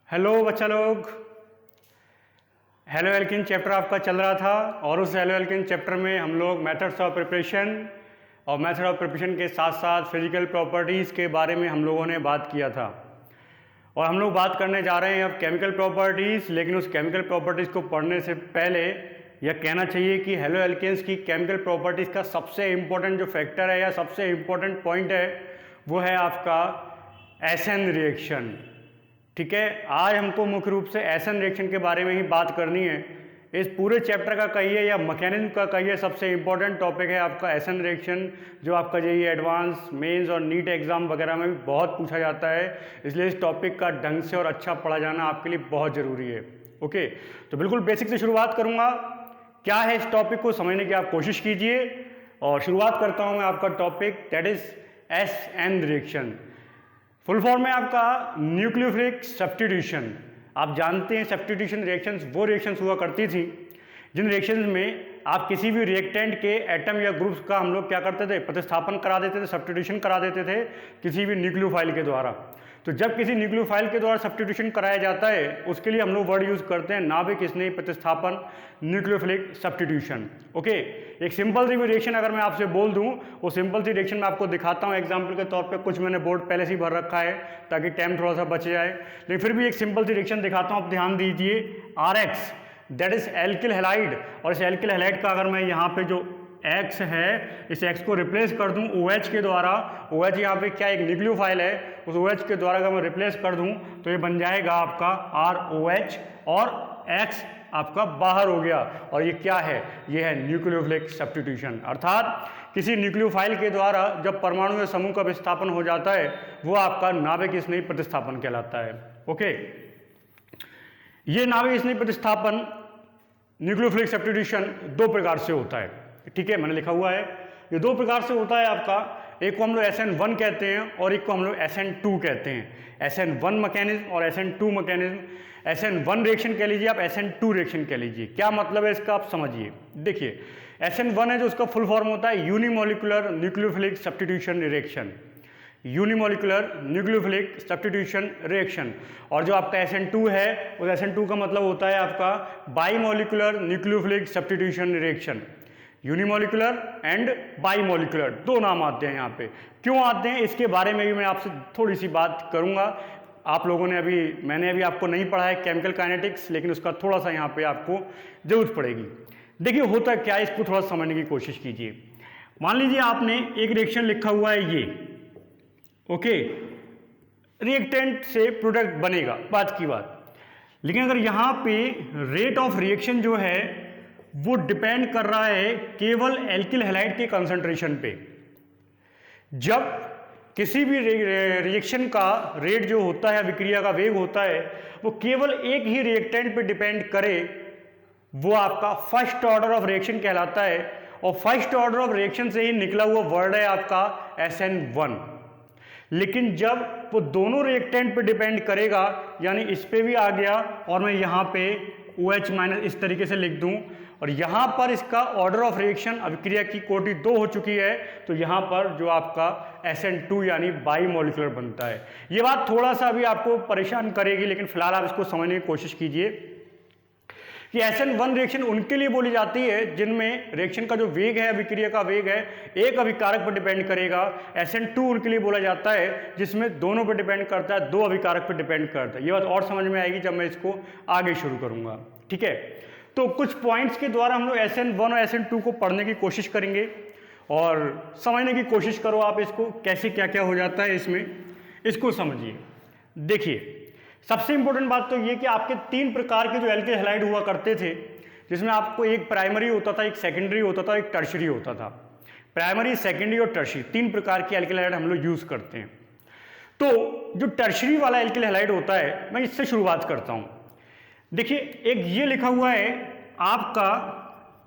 Hello बच्चा लोग। Hello alkene chapter आपका चल रहा था और उस हेलो एल्किन चैप्टर में हम लोग मेथड्स ऑफ प्रिपरेशन और मेथड ऑफ प्रिपरेशन के साथ साथ फिजिकल प्रॉपर्टीज़ के बारे में हम लोगों ने बात किया था। और हम लोग बात करने जा रहे हैं अब केमिकल प्रॉपर्टीज़। लेकिन उस केमिकल प्रॉपर्टीज़ को पढ़ने से पहले यह कहना चाहिए कि हेलो एल्केन्स की केमिकल प्रॉपर्टीज़ का सबसे इम्पोर्टेंट जो फैक्टर है या सबसे इम्पोर्टेंट पॉइंट है वो है आपका एसएन रिएक्शन। ठीक है, आज हमको मुख्य रूप से एसएन रिएक्शन के बारे में ही बात करनी है। इस पूरे चैप्टर का कहिए या मैकेनिज्म का कहिए, सबसे इम्पोर्टेंट टॉपिक है आपका एसएन रिएक्शन, जो आपका जेईई एडवांस, मेंस और नीट एग्जाम वगैरह में भी बहुत पूछा जाता है। इसलिए इस टॉपिक का ढंग से और अच्छा पढ़ा जाना आपके लिए बहुत ज़रूरी है। ओके, तो बिल्कुल बेसिक से शुरुआत करूँगा। क्या है इस टॉपिक को समझने की आप कोशिश कीजिए और शुरुआत करता हूँ मैं आपका topic, that is SN reaction. Full form है आपका न्यूक्लियोफिलिक सब्स्टिट्यूशन। आप जानते हैं सब्स्टिट्यूशन रिएक्शंस वो रिएक्शंस हुआ करती थी जिन रिएक्शंस में आप किसी भी रिएक्टेंट के एटम या ग्रुप्स का हम लोग क्या करते थे, प्रतिस्थापन करा देते थे, सब्स्टिट्यूशन करा देते थे किसी भी न्यूक्लियोफाइल के द्वारा। तो जब किसी न्यूक्लियोफाइल के द्वारा सब्स्टिट्यूशन कराया जाता है उसके लिए हम लोग वर्ड यूज करते हैं नाभिक स्नेही प्रतिस्थापन, न्यूक्लियोफिलिक सब्स्टिट्यूशन। ओके, एक सिंपल सी रिएक्शन अगर मैं आपसे बोल दूं, वो सिंपल सी रिएक्शन मैं आपको दिखाता हूं एग्जांपल के तौर पे। कुछ मैंने बोर्ड पहले से ही भर रखा है ताकि टाइम थोड़ा सा बच जाए, लेकिन फिर भी एक सिंपल सी रिएक्शन दिखाता हूं, आप ध्यान दीजिए। RX that is alkyl halide, और इस एल्किल हैलाइड का अगर मैं यहाँ पे जो X है इस X को रिप्लेस कर दूं OH के द्वारा, OH यहाँ पे क्या एक न्यूक्लियोफाइल है, उस OH के द्वारा अगर मैं रिप्लेस कर दूं तो ये बन जाएगा आपका ROH और X आपका बाहर हो गया। और ये क्या है, ये है न्यूक्लियोफिलिक सब्स्टिट्यूशन। अर्थात किसी न्यूक्लियोफाइल के द्वारा जब परमाणु या समूह का विस्थापन हो जाता है वो आपका नाभिक स्नेही प्रतिस्थापन कहलाता है। ओके, ये नाभिक स्नेही प्रतिस्थापन न्यूक्लियोफिलिक सब्स्टिट्यूशन दो प्रकार से होता है। ठीक है, मैंने लिखा हुआ है ये दो प्रकार से होता है आपका। एक को हम लोग SN1 कहते हैं और एक को हम लोग SN2 कहते हैं। SN1 मैकेनिज्म और SN2 मैकेनिज्म। SN1 रिएक्शन कह लीजिए आप, SN2 रिएक्शन कह लीजिए। क्या मतलब है इसका आप समझिए। देखिए, SN1 है जो उसका फुल फॉर्म होता है unimolecular nucleophilic substitution reaction, unimolecular nucleophilic substitution reaction. और जो आपका SN2 है उस SN2 का मतलब होता है आपका bimolecular nucleophilic substitution reaction. Unimolecular and bimolecular दो नाम आते हैं यहाँ पे। क्यों आते हैं इसके बारे में भी मैं आपसे थोड़ी सी बात करूँगा। आप लोगों ने मैंने अभी आपको नहीं पढ़ा है केमिकल काइनेटिक्स, लेकिन उसका थोड़ा सा यहाँ पे आपको जरूरत पड़ेगी। देखिए होता क्या है, इसको थोड़ा समझने की कोशिश कीजिए। मान लीजिए आपने एक रिएक्शन लिखा हुआ है ये, ओके, रिएक्टेंट से प्रोडक्ट बनेगा, बात की बात। लेकिन अगर यहाँ पे रेट ऑफ रिएक्शन जो है वो डिपेंड कर रहा है केवल एल्किल हैलाइड के कंसंट्रेशन पे। जब किसी भी रिएक्शन का रेट जो होता है, विक्रिया का वेग होता है, वो केवल एक ही रिएक्टेंट पे डिपेंड करे, वो आपका फर्स्ट ऑर्डर ऑफ रिएक्शन कहलाता है। और फर्स्ट ऑर्डर ऑफ रिएक्शन से ही निकला हुआ वर्ड है आपका SN1। लेकिन जब वो दोनों रिएक्टेंट पे डिपेंड करेगा, यानी इस पे भी आ गया और मैं यहाँ पे OH माइनस इस तरीके से लिख दूं, और यहाँ पर इसका ऑर्डर ऑफ रिएक्शन अभिक्रिया की कोटि 2 हो चुकी है, तो यहाँ पर जो आपका SN2 यानी बाईमोलिकुलर बनता है। ये बात थोड़ा सा अभी आपको परेशान करेगी, लेकिन फिलहाल आप इसको समझने की कोशिश कीजिए कि SN1 रिएक्शन उनके लिए बोली जाती है जिनमें रिएक्शन का जो वेग है, अभिक्रिया का वेग है, एक अभिकारक पर डिपेंड करेगा। SN2 उनके लिए बोला जाता है जिसमें दोनों पर डिपेंड करता है, दो अभिकारक पर डिपेंड करता है। ये बात और समझ में आएगी जब मैं इसको आगे शुरू करूंगा। ठीक है, तो कुछ पॉइंट्स के द्वारा हम लोग SN1 और SN2 को पढ़ने की कोशिश करेंगे और समझने की कोशिश करो आप इसको, कैसे क्या क्या हो जाता है इसमें, इसको समझिए। देखिए, सबसे इंपॉर्टेंट बात तो ये कि आपके तीन प्रकार के जो एल्किल हैलाइड हुआ करते थे, जिसमें आपको एक प्राइमरी होता था, एक सेकेंडरी होता था, एक टर्शियरी होता था। प्राइमरी, सेकेंडरी और टर्शियरी तीन प्रकार के एल्किल हैलाइड हम लोग यूज करते हैं। तो जो टर्शियरी वाला एल्किल हैलाइड होता है, मैं इससे शुरुआत करता हूं। देखिए, एक ये लिखा हुआ है आपका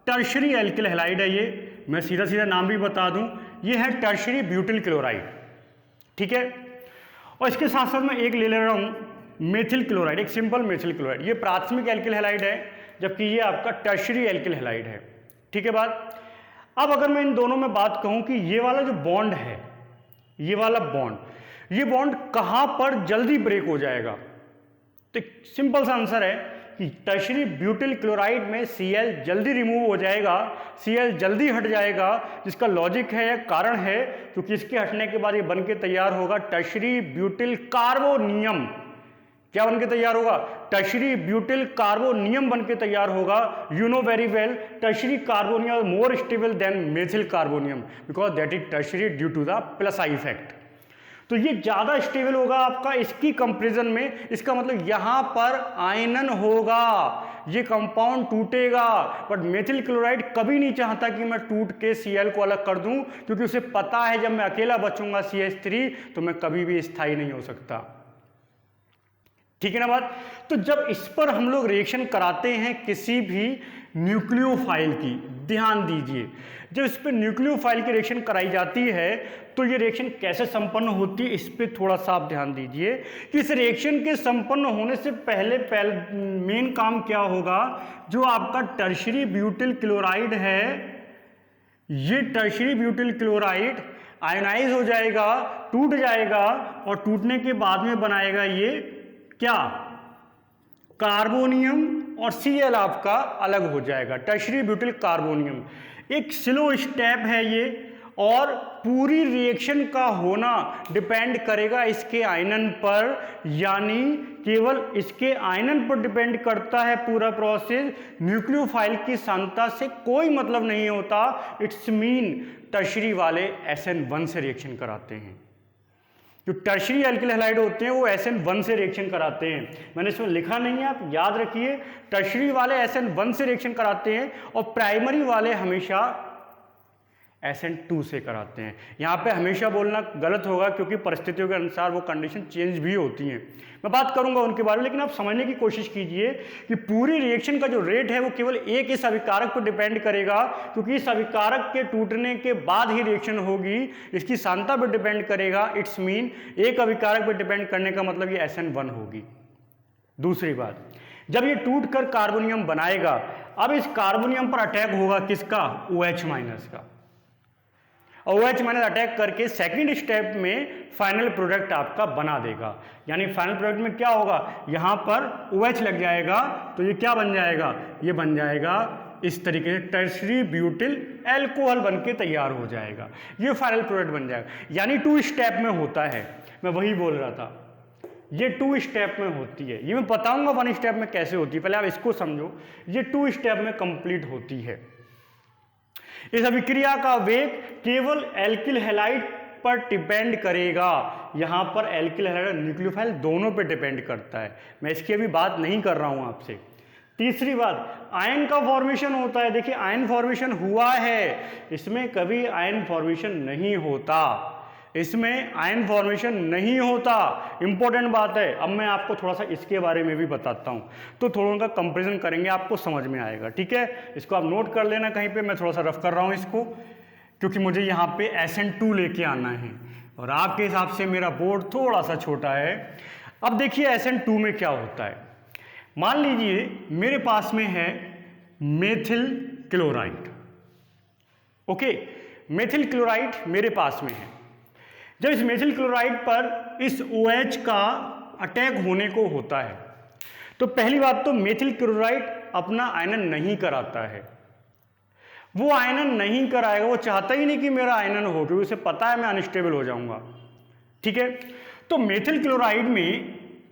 टर्शियरी एल्किल हैलाइड है ये, मैं सीधा सीधा नाम भी बता दूं, ये है टर्शियरी ब्यूटिल क्लोराइड। ठीक है, और इसके साथ साथ मैं एक ले रहा हूं मेथिल क्लोराइड, एक सिंपल मेथिल क्लोराइड। ये प्राथमिक एल्किल हैलाइड है, जबकि ये आपका टर्शियरी एल्किल हैलाइड है। ठीक है बात। अब अगर मैं इन दोनों में बात कहूं कि ये वाला जो बॉन्ड है, ये वाला बॉन्ड, ये बॉन्ड कहां पर जल्दी ब्रेक हो जाएगा, तो सिंपल सा आंसर है कि टर्शरी ब्यूटिल क्लोराइड में Cl जल्दी रिमूव हो जाएगा, Cl जल्दी हट जाएगा, जिसका लॉजिक है या कारण है क्योंकि इसके हटने के बाद ये बन के तैयार होगा टर्शरी ब्यूटिल कार्बोनियम। क्या बन के तैयार होगा? टर्शरी ब्यूटिल कार्बोनियम बन के तैयार होगा। You know very well tertiary carbonium more stable than methyl carbonium because that is tertiary due to the plus I effect. तो ये ज़्यादा स्टेबल होगा आपका इसकी कंपैरिजन में। इसका मतलब यहाँ पर आयनन होगा, ये कंपाउंड टूटेगा, बट मेथिल क्लोराइड कभी नहीं चाहता कि मैं टूट के Cl को अलग कर दूं, क्योंकि उसे पता है जब मैं अकेला बचूंगा CH3 तो मैं कभी भी स्थायी नहीं हो सकता। ठीक है ना बात? तो जब इस पर हम लोग रिएक्शन कराते हैं किसी भी न्यूक्लियोफाइल की, ध्यान दीजिए, जब इस पर न्यूक्लियोफाइल की रिएक्शन कराई जाती है तो ये रिएक्शन कैसे संपन्न होती है इस पर थोड़ा सा आप ध्यान दीजिए कि इस रिएक्शन के संपन्न होने से पहले मेन काम क्या होगा। जो आपका टर्शरी ब्यूटिल क्लोराइड है, ये टर्शरी ब्यूटिल क्लोराइड आयनाइज हो जाएगा, टूट जाएगा, और टूटने के बाद में बनाएगा ये क्या? कार्बोनियम, और Cl आपका अलग हो जाएगा, टर्शरी ब्यूटिल कार्बोनियम। एक स्लो स्टेप है ये, और पूरी रिएक्शन का होना डिपेंड करेगा इसके आयनन पर, यानी केवल इसके आयनन पर डिपेंड करता है पूरा प्रोसेस। न्यूक्लियोफाइल की सांद्रता से कोई मतलब नहीं होता। इट्स मीन टर्शरी वाले SN1 से रिएक्शन कराते हैं। जो टर्शरी एल्किल हैलाइड होते हैं वो SN1 से रिएक्शन कराते हैं। मैंने इसमें लिखा नहीं है, आप याद रखिए, टर्शरी वाले SN1 से रिएक्शन कराते हैं और प्राइमरी वाले हमेशा SN2 से कराते हैं। यहाँ पे हमेशा बोलना गलत होगा क्योंकि परिस्थितियों के अनुसार वो कंडीशन चेंज भी होती हैं, मैं बात करूंगा उनके बारे में। लेकिन आप समझने की कोशिश कीजिए कि पूरी रिएक्शन का जो रेट है वो केवल एक इस अभिकारक पर डिपेंड करेगा, क्योंकि इस अभिकारक के टूटने के बाद ही रिएक्शन होगी, इसकी सांद्रता पर डिपेंड करेगा। इट्स मीन एक अभिकारक पर डिपेंड करने का मतलब ये SN1 होगी। दूसरी बात, जब ये टूट कर कार्बोनियम बनाएगा, अब इस कार्बोनियम पर अटैक होगा किसका? OH- का। OH- अटैक करके सेकंड स्टेप में फाइनल प्रोडक्ट आपका बना देगा। यानी फाइनल प्रोडक्ट में क्या होगा? यहां पर OH लग जाएगा तो ये क्या बन जाएगा? ये बन जाएगा इस तरीके से टर्शरी ब्यूटिल एल्कोहल बन के तैयार हो जाएगा। ये फाइनल प्रोडक्ट बन जाएगा। यानी 2 स्टेप में होता है, मैं वही बोल रहा था, ये 2 स्टेप में होती है। ये मैं बताऊंगा 1 स्टेप में कैसे होती है, पहले आप इसको समझो। ये 2 स्टेप में कंप्लीट होती है। इस अभिक्रिया का वेग केवल एल्किल हैलाइड पर डिपेंड करेगा। यहां पर एल्किल हैलाइड और न्यूक्लियोफाइल दोनों पे डिपेंड करता है, मैं इसकी अभी बात नहीं कर रहा हूं आपसे। तीसरी बात, आयन का फॉर्मेशन होता है। देखिए आयन फॉर्मेशन हुआ है, इसमें कभी आयन फॉर्मेशन नहीं होता, इसमें आयन फॉर्मेशन नहीं होता। इंपॉर्टेंट बात है। अब मैं आपको थोड़ा सा इसके बारे में भी बताता हूं, तो थोड़ा उनका कंपैरिजन करेंगे, आपको समझ में आएगा। ठीक है, इसको आप नोट कर लेना कहीं पे, मैं थोड़ा सा रफ कर रहा हूं इसको, क्योंकि मुझे यहाँ पे SN2 लेके आना है और आपके हिसाब से मेरा बोर्ड थोड़ा सा छोटा है। अब देखिए SN2 में क्या होता है। मान लीजिए मेरे पास में है methyl chloride. Okay, methyl chloride मेरे पास में है। जब इस मेथिल क्लोराइड पर इस OH का अटैक होने को होता है, तो पहली बात तो मेथिल क्लोराइड अपना आयनन नहीं कराता है। वो आयनन नहीं कराएगा, वो चाहता ही नहीं कि मेरा आयनन हो, क्योंकि उसे पता है मैं अनस्टेबल हो जाऊंगा। ठीक है, तो मेथिल क्लोराइड में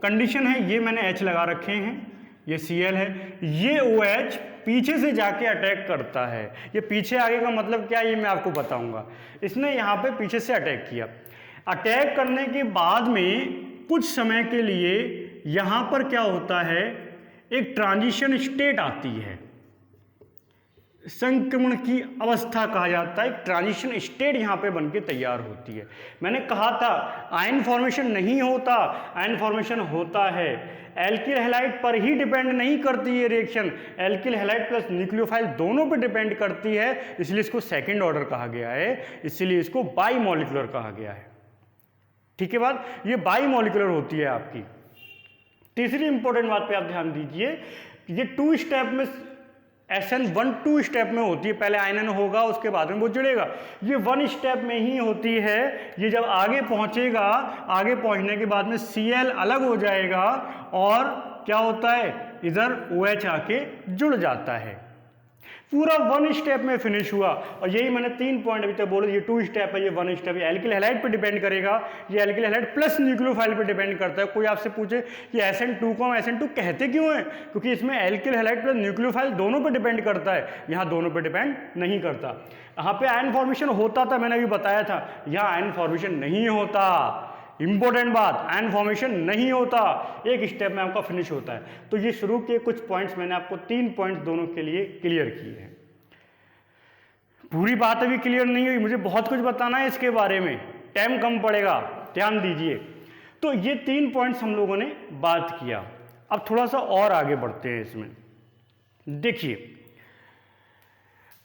कंडीशन है, ये मैंने H लगा रखे हैं, ये Cl है, ये OH पीछे से जाके अटैक करता है। ये पीछे आगे का मतलब क्या है ये मैं आपको बताऊंगा। इसने यहाँ पे पीछे से अटैक किया। अटैक करने के बाद में कुछ समय के लिए यहाँ पर क्या होता है, एक ट्रांजिशन स्टेट आती है, संक्रमण की अवस्था कहा जाता है। एक ट्रांजिशन स्टेट यहाँ पे बनके तैयार होती है। मैंने कहा था आयन फॉर्मेशन नहीं होता, आयन फॉर्मेशन होता है। एल्किल हैलाइड पर ही डिपेंड नहीं करती है reaction, alkyl halide plus nucleophile दोनों पे डिपेंड करती है, इसलिए इसको सेकंड ऑर्डर कहा गया है, इसलिए इसको बाई मॉलिक्यूलर कहा गया है। ठीक है बात, ये बाई मॉलिक्यूलर होती है आपकी। तीसरी इंपॉर्टेंट बात पे आप ध्यान दीजिए, ये 2 स्टेप में SN1 2 स्टेप में होती है, पहले आयनन होगा उसके बाद में वो जुड़ेगा। ये 1 स्टेप में ही होती है। ये जब आगे पहुंचेगा, आगे पहुंचने के बाद में Cl अलग हो जाएगा और क्या होता है, इधर OH आके जुड़ जाता है। पूरा 1 स्टेप में फिनिश हुआ। और यही मैंने 3 पॉइंट अभी तक बोले, ये 2 स्टेप है, ये 1 स्टेप है। एल्किल हैलाइड पे डिपेंड करेगा, ये एल्किल हैलाइड प्लस न्यूक्लियोफाइल पे डिपेंड करता है। कोई आपसे पूछे कि SN2 को हम SN2 कहते क्यों है, क्योंकि इसमें एल्किल हैलाइड प्लस न्यूक्लियोफाइल दोनों पे डिपेंड करता है, यहाँ दोनों पे डिपेंड नहीं करता। यहाँ पे आयन फॉर्मेशन होता था, मैंने अभी बताया था, यहाँ आयन फॉर्मेशन नहीं होता। इंपॉर्टेंट बात, आयन फॉर्मेशन नहीं होता, एक स्टेप में आपका फिनिश होता है। तो ये शुरू के कुछ पॉइंट्स मैंने आपको 3 पॉइंट्स दोनों के लिए क्लियर किए हैं। पूरी बात अभी क्लियर नहीं हुई, मुझे बहुत कुछ बताना है इसके बारे में, टाइम कम पड़ेगा, ध्यान दीजिए। तो ये 3 पॉइंट्स हम लोगों ने बात किया। अब थोड़ा सा और आगे बढ़ते हैं इसमें। देखिए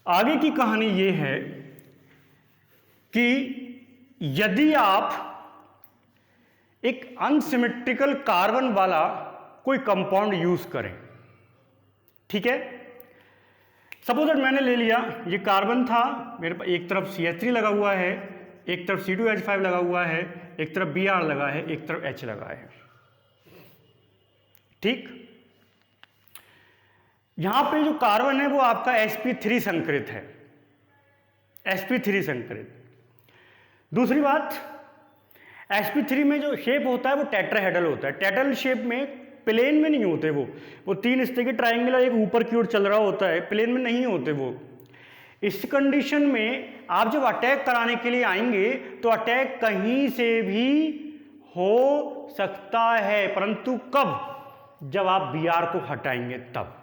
आगे की कहानी ये है कि यदि आप एक अनसिमेट्रिकल कार्बन वाला कोई कंपाउंड यूज करें, ठीक है, सपोज दैट मैंने ले लिया, ये कार्बन था, मेरे पास एक तरफ CH3 लगा हुआ है, एक तरफ C2H5 लगा हुआ है, एक तरफ Br लगा है, एक तरफ H लगा है, ठीक। यहां पे जो कार्बन है वो आपका sp3 संकरित है, sp3 संकरित। दूसरी बात, sp3 में जो शेप होता है वो टेट्राहेड्रल होता है। टेट्राहेड्रल शेप में प्लेन में नहीं होते वो 3 इस तरह के ट्रायंगल, एक ऊपर की ओर चल रहा होता है, प्लेन में नहीं होते वो। इस कंडीशन में आप जब अटैक कराने के लिए आएंगे तो अटैक कहीं से भी हो सकता है, परंतु कब, जब आप Br को हटाएंगे तब।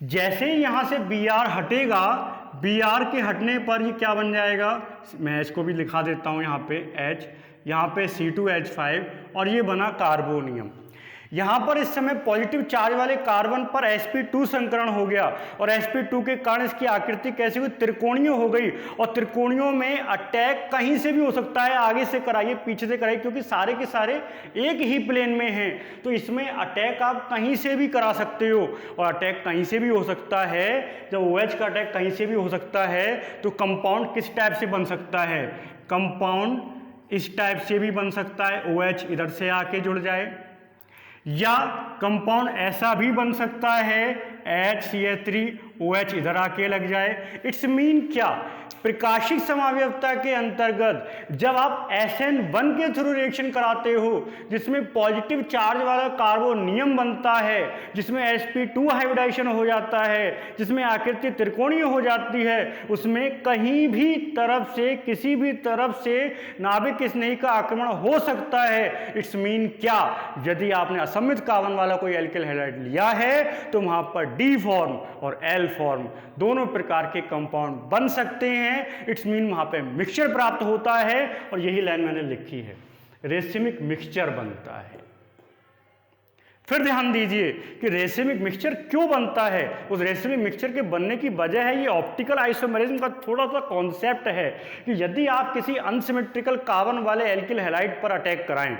जैसे ही यहां से Br हटेगा, Br के हटने पर ये क्या बन जाएगा, मैं इसको भी लिखा देता हूं यहाँ पे H, यहाँ पे C2H5 और ये बना कार्बोनियम। यहां पर इस समय पॉजिटिव चार्ज वाले कार्बन पर sp2 संकरण हो गया और sp2 के कारण इसकी आकृति कैसी हुई, त्रिकोणीय हो गई। और त्रिकोणियों में अटैक कहीं से भी हो सकता है, आगे से कराइए पीछे से कराइए, क्योंकि सारे के सारे एक ही प्लेन में हैं, तो इसमें अटैक आप कहीं से भी करा सकते हो। और अटैक कहीं से भी हो सकता है, जब OH का अटैक कहीं से भी हो सकता है तो कंपाउंड किस टाइप से बन सकता है, कंपाउंड इस टाइप से भी बन सकता है, OH इधर से आके जुड़ जाए, या कंपाउंड ऐसा भी बन सकता है HCl3OH इधर आके लग जाए। इट्स मीन क्या, प्रकाशिक समावयवता के अंतर्गत जब आप SN1 के थ्रू रिएक्शन कराते हो, जिसमें पॉजिटिव चार्ज वाला कार्बोनियम बनता है, जिसमें sp2 हाइब्रिडाइजेशन हो जाता है, जिसमें आकृति त्रिकोणीय हो जाती है, उसमें कहीं भी तरफ से, किसी भी तरफ से नाभिक स्नेही का आक्रमण हो सकता है। इट्स मीन क्या, यदि आपने असममित कार्बन वाला कोई एल्किल हैलाइड लिया है तो वहां पर D फॉर्म और L फॉर्म दोनों प्रकार के कंपाउंड बन सकते हैं। इट्स मीन वहां पे मिक्सचर प्राप्त होता है, और यही लाइन मैंने लिखी है, रेसिमिक मिक्सचर बनता है। फिर ध्यान दीजिए कि रेसिमिक मिक्सचर क्यों बनता है। उस रेसिमिक मिक्सचर के बनने की वजह है, ये ऑप्टिकल आइसोमेरिज्म का थोड़ा सा कॉन्सेप्ट है कि यदि आप किसी अनसिमेट्रिकल कार्बन वाले एल्किल हैलाइड पर अटैक कराएं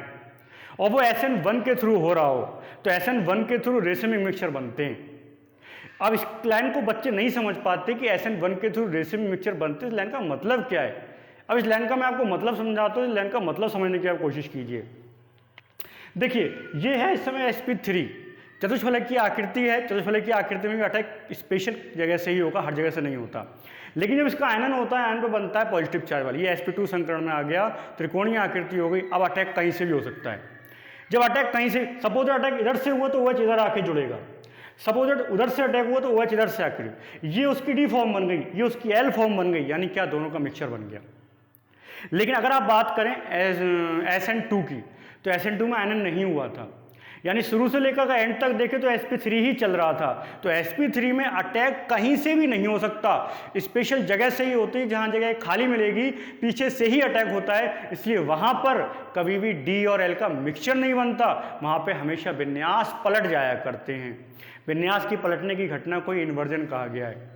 और वो SN1 के थ्रू हो रहा हो, तो SN1 के थ्रू रेसिमिक मिक्सचर बनते हैं। अब इस लाइन को बच्चे नहीं समझ पाते कि SN1 के थ्रू रेसिमिक मिक्सचर बनते हैं, इस लाइन का मतलब क्या है। अब इस लाइन का मैं आपको मतलब समझाता हूँ, इस लाइन का मतलब समझने की आप कोशिश कीजिए। देखिए ये है इस समय sp3, चतुष्फलक की आकृति है, चतुष्फलक की आकृति में भी अटैक स्पेशल जगह से ही होगा, हर जगह से नहीं होता। लेकिन जब इसका आयनन होता है, आयन पे बनता है पॉजिटिव चार्ज वाली, ये sp2 संकरण में आ गया, त्रिकोणीय आकृति हो गई। अब अटैक कहीं से भी हो सकता है। जब अटैक कहीं से, सपोज अटैक इधर से हुआ तो OH इधर आके जुड़ेगा, सपोज उधर से अटैक हुआ तो OH इधर से आकर, ये उसकी D फॉर्म बन गई, ये उसकी L फॉर्म बन गई, यानी क्या, दोनों का मिक्सचर बन गया। लेकिन अगर आप बात करें SN2 की, तो SN2 में आयनन नहीं हुआ था, यानी शुरू से लेकर एंड तक देखें तो sp3 ही चल रहा था। तो sp3 में अटैक कहीं से भी नहीं हो सकता, स्पेशल जगह से ही होती है, जहां जगह खाली मिलेगी पीछे से ही अटैक होता है। इसलिए वहां पर कभी भी D और L का मिक्सचर नहीं बनता, वहां पे हमेशा विन्यास पलट जाया करते हैं। विन्यास की पलटने की घटना को इन्वर्जन कहा गया है।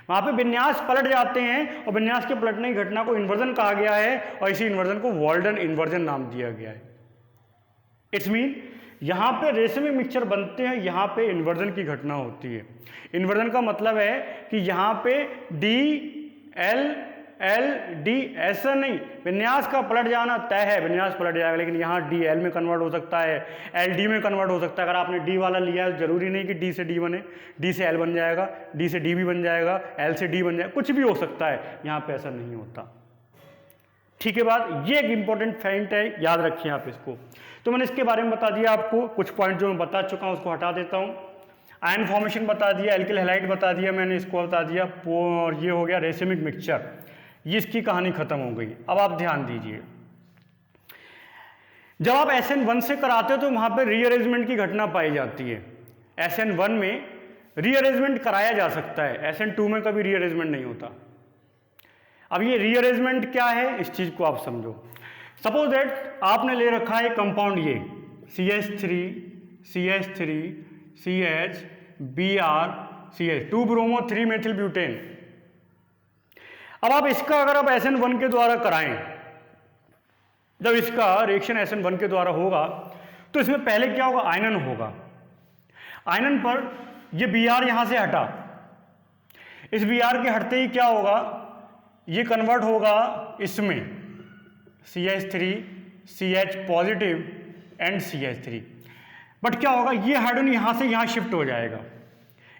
वहां पे विन्यास पलट जाते हैं और विन्यास के पलटने की घटना को इन्वर्जन कहा गया है, और इसी इन्वर्जन को वॉल्डन इन्वर्जन नाम दिया गया है। इट्स मीन यहाँ पे रेसिमिक मिक्सचर बनते हैं, यहाँ पे इन्वर्जन की घटना होती है। इन्वर्जन का मतलब है कि यहाँ पे DL ऐसा नहीं, विन्यास का पलट जाना तय है, विन्यास पलट जाएगा, लेकिन यहाँ DL में कन्वर्ट हो सकता है, LD में कन्वर्ट हो सकता है। अगर आपने D वाला लिया है जरूरी नहीं कि D से D बने, D से L बन जाएगा, D से D भी बन जाएगा, L से D बन जाएगा, कुछ भी हो सकता है, यहाँ पे ऐसा नहीं होता। ठीक है बात, ये एक इंपॉर्टेंट फैक्ट है, याद रखिए आप इसको। तो मैंने इसके बारे में बता दिया आपको, कुछ पॉइंट जो मैं बता चुका हूँ उसको हटा देता हूँ। आयन फॉर्मेशन बता दिया, एल्किल हैलाइड बता दिया मैंने, इसको बता दिया, और ये हो गया रेसिमिक मिक्सचर, ये इसकी कहानी खत्म हो गई। अब आप ध्यान दीजिए, जब आप SN1 से कराते हो तो वहां पे रीअरेंजमेंट की घटना पाई जाती है। SN1 में रीअरेंजमेंट कराया जा सकता है, SN2 में कभी रीअरेंजमेंट नहीं होता। अब ये रीअरेंजमेंट क्या है, इस चीज को आप समझो। सपोज दैट आपने ले रखा है कंपाउंड ये CH3 CH Br CH 2 bromo 3 methyl butane. अब आप इसका अगर आप SN1 के द्वारा कराएं, जब इसका रिएक्शन SN1 के द्वारा होगा तो इसमें पहले क्या होगा, आयनन होगा। आयनन पर ये Br यहां से हटा, इस Br के हटते ही क्या होगा, ये कन्वर्ट होगा इसमें CH3 CH positive and CH3। But क्या होगा, ये हाइड्रोजन यहां से यहां शिफ्ट हो जाएगा,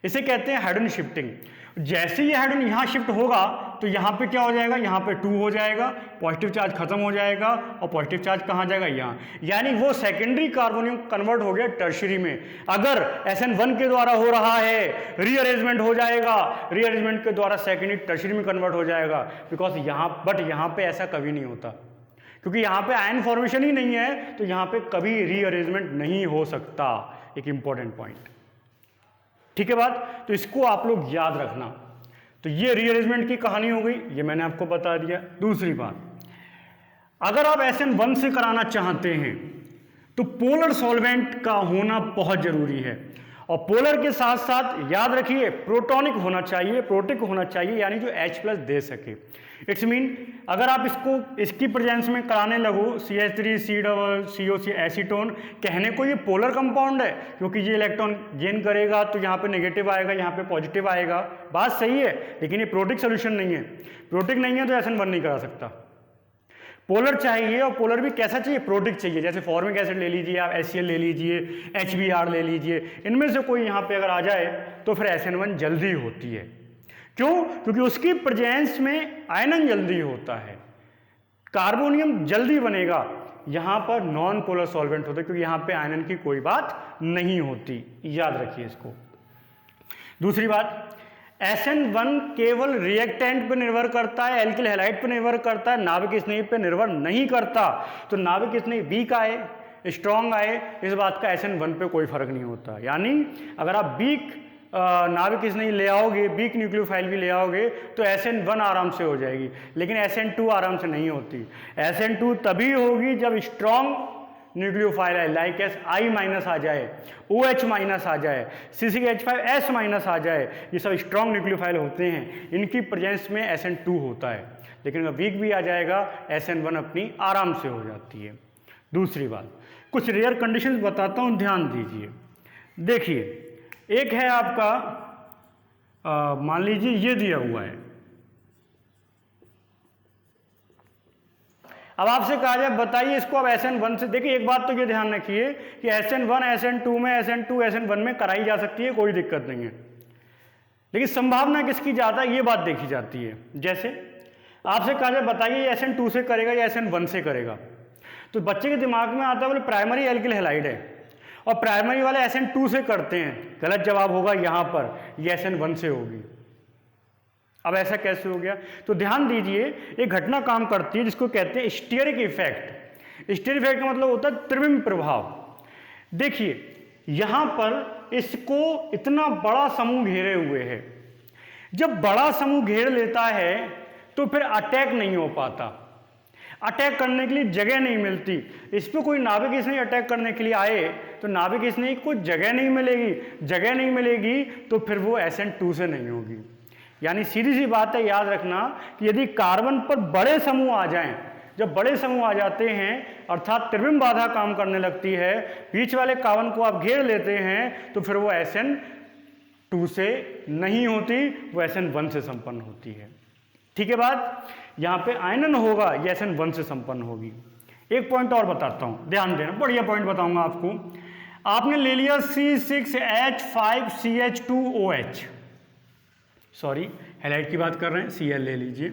इसे कहते हैं हाइड्रोजन शिफ्टिंग। जैसे ये हाइड्रोजन यहां शिफ्ट होगा तो यहां पे क्या हो जाएगा, यहां पे 2 हो जाएगा, पॉजिटिव चार्ज खत्म हो जाएगा, और पॉजिटिव चार्ज कहां जाएगा, यहां। यानी वो सेकेंडरी कार्बोनियम कन्वर्ट हो गया टर्शियरी में। अगर SN1 के द्वारा हो रहा है, रीअरेंजमेंट हो जाएगा, रीअरेंजमेंट के द्वारा सेकेंडरी टर्शियरी में कन्वर्ट हो जाएगा, बिकॉज यहां, बट यहां पे ऐसा कभी नहीं होता, क्योंकि यहां पे आयन फॉर्मेशन ही नहीं है, तो यहां पे कभी रीअरेंजमेंट नहीं हो सकता। एक इंपॉर्टेंट पॉइंट, ठीक है बात, तो इसको आप लोग याद रखना। तो ये रीअरेंजमेंट की कहानी हो गई, ये मैंने आपको बता दिया। दूसरी बात, अगर आप SN1 से कराना चाहते हैं तो पोलर सॉल्वेंट का होना बहुत जरूरी है, और पोलर के साथ साथ याद रखिए प्रोटॉनिक होना चाहिए, प्रोटिक होना चाहिए, यानी जो H+ दे सके। इट्स मीन अगर आप इसको इसकी प्रेजेंस में कराने लगो CH3 COC एसीटोन, कहने को ये पोलर कंपाउंड है, क्योंकि ये इलेक्ट्रॉन गेन करेगा तो यहाँ पे नेगेटिव आएगा, यहाँ पे पॉजिटिव आएगा, बात सही है, लेकिन ये प्रोटिक सोल्यूशन नहीं है। प्रोटिक नहीं है तो SN1 नहीं करा सकता। पोलर चाहिए, और पोलर भी कैसा चाहिए, प्रोटिक चाहिए। जैसे फॉर्मिक एसिड ले लीजिए आप, HCl ले लीजिए, HBr ले लीजिए, इनमें से कोई यहाँ पे अगर आ जाए तो फिर SN1 जल्दी होती है। क्यों? क्योंकि उसकी प्रेजेंस में आयनन जल्दी होता है, कार्बोनियम जल्दी बनेगा। यहां पर नॉन पोलर सॉल्वेंट होता है, क्योंकि यहां पे आयनन की कोई बात नहीं होती, याद रखिए इसको। दूसरी बात, SN1 केवल रिएक्टेंट पे निर्भर करता है, एल्किल हैलाइड पे निर्भर करता है, नाभिक स्नेह पे निर्भर नहीं करता। तो नाभिक स्नेह वीक आए स्ट्रॉन्ग आए, इस बात का SN1 पे कोई फर्क नहीं होता। यानी अगर आप वीक नाभिक स्नेह ले आओगे, वीक न्यूक्लियोफाइल भी ले आओगे तो SN1 आराम से हो जाएगी, लेकिन SN2 आराम से नहीं होती। SN2 तभी होगी जब स्ट्रॉन्ग न्यूक्लियोफाइल है, लाइक I- आ जाए, OH- आ जाए, CCH5S- आ जाए, ये सब स्ट्रॉन्ग न्यूक्लियोफाइल होते हैं, इनकी प्रेजेंस में SN2 होता है। लेकिन अगर वीक भी आ जाएगा SN1 अपनी आराम से हो जाती है। दूसरी बात, कुछ रेयर कंडीशंस बताता हूं, ध्यान दीजिए। देखिए, एक है आपका, मान लीजिए ये दिया हुआ है, अब आपसे कहा जाए बताइए इसको अब SN1 से। देखिए एक बात तो ये ध्यान रखिए कि SN1 SN2 में, SN2 SN1 में कराई जा सकती है, कोई दिक्कत नहीं है, लेकिन संभावना किसकी ज्यादा है ये बात देखी जाती है। जैसे आपसे कहा जाए बताइए ये SN2 से करेगा या SN1 से करेगा, तो बच्चे के दिमाग में आता है बोले प्राइमरी एल्किल हैलाइड है और प्राइमरी वाले SN2 से करते हैं। गलत जवाब होगा यहां पर, ये SN1 से होगी। अब ऐसा कैसे हो गया? तो ध्यान दीजिए, एक घटना काम करती है जिसको कहते हैं स्टीयरिक इफेक्ट। स्टीयरिक इफेक्ट का मतलब होता है त्रिविम प्रभाव। देखिए यहां पर इसको इतना बड़ा समूह घेरे हुए है, जब बड़ा समूह घेर लेता है तो फिर अटैक नहीं हो पाता, अटैक करने के लिए जगह नहीं मिलती। इस पर कोई नाभिक स्नेह अटैक करने के लिए आए तो नाभिक स्नेह को जगह नहीं मिलेगी, जगह नहीं मिलेगी तो फिर वो SN2 से नहीं होगी। यानी सीधी सी बात है, याद रखना कि यदि कार्बन पर बड़े समूह आ जाएं, जब बड़े समूह आ जाते हैं अर्थात त्रिविम बाधा काम करने लगती है, बीच वाले कार्बन को आप घेर लेते हैं, तो फिर वो SN2 से नहीं होती, वो SN1 से संपन्न होती है। ठीक है बात, यहाँ पे आयनन होगा ये SN1 से संपन्न होगी। एक पॉइंट और बताता हूँ, ध्यान देना, बढ़िया पॉइंट बताऊंगा आपको। आपने ले लिया C6H5CH2OH, सॉरी हैलाइड की बात कर रहे हैं, Cl ले लीजिए।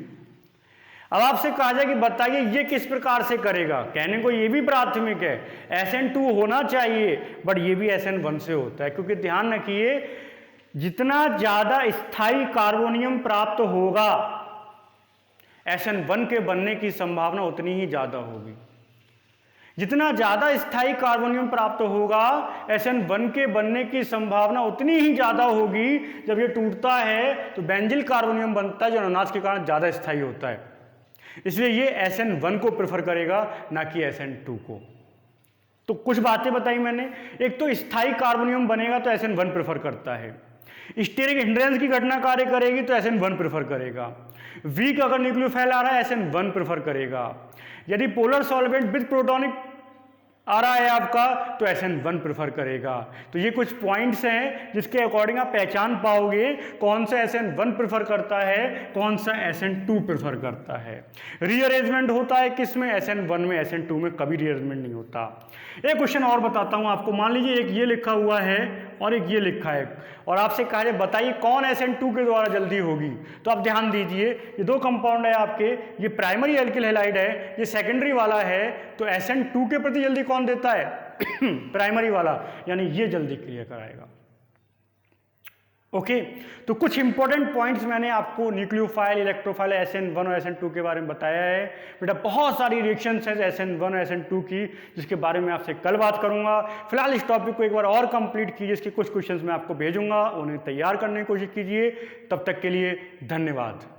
अब आपसे कहा जाए कि बताइए ये किस प्रकार से करेगा, कहने को ये भी प्राथमिक है, SN2 होना चाहिए, बट ये भी SN1 से होता है, क्योंकि ध्यान रखिए जितना ज्यादा स्थायी कार्बोनियम प्राप्त होगा SN1 के बनने की संभावना उतनी ही ज्यादा होगी। जितना ज्यादा स्थायी कार्बोनियम प्राप्त होगा SN1 के बनने की संभावना उतनी ही ज्यादा होगी। जब ये टूटता है तो बेंजिल कार्बोनियम बनता है जो अनुनाद के कारण ज्यादा स्थायी होता है, इसलिए ये SN1 को प्रेफर करेगा ना कि SN2 को। तो कुछ बातें बताई मैंने, एक तो स्थायी कार्बोनियम बनेगा तो SN1 प्रेफर करता है, स्टेरिक हिंड्रेंस की घटना कार्य करेगी तो SN1 प्रेफर करेगा, वीक अगर न्यूक्लियोफाइल आ रहा है SN1 प्रेफर करेगा, यदि पोलर सॉल्वेंट विद प्रोटॉनिक आ रहा है आपका तो SN1 प्रेफर करेगा। तो ये कुछ पॉइंट्स हैं जिसके अकॉर्डिंग आप पहचान पाओगे कौन सा SN1 प्रेफर करता है, कौन सा SN2 प्रेफर करता है। रीअरेंजमेंट होता है किसमें, SN1 में, SN2 में कभी रीअरेंजमेंट नहीं होता। एक क्वेश्चन और बताता हूं आपको, मान लीजिए एक ये लिखा हुआ है और एक ये लिखा है और आपसे कहा जाए बताइए कौन SN2 के द्वारा जल्दी होगी, तो आप ध्यान दीजिए ये दो कंपाउंड है आपके, ये प्राइमरी एल्किल हैलाइड है, ये सेकेंडरी वाला है, तो SN2 के प्रति जल्दी कौन देता है प्राइमरी वाला, यानी ये जल्दी क्रिया कराएगा। ओके, तो कुछ इंपॉर्टेंट पॉइंट्स मैंने आपको न्यूक्लियोफाइल, इलेक्ट्रोफाइल, SN1 और SN2 के बारे में बताया है। बेटा बहुत सारी रिएक्शंस है SN1 और SN2 की जिसके बारे में आपसे कल बात करूंगा। फिलहाल इस टॉपिक को एक बार और कंप्लीट कीजिए, इसके कुछ क्वेश्चंस मैं आपको भेजूंगा, उन्हें तैयार करने की कोशिश कीजिए। तब तक के लिए धन्यवाद।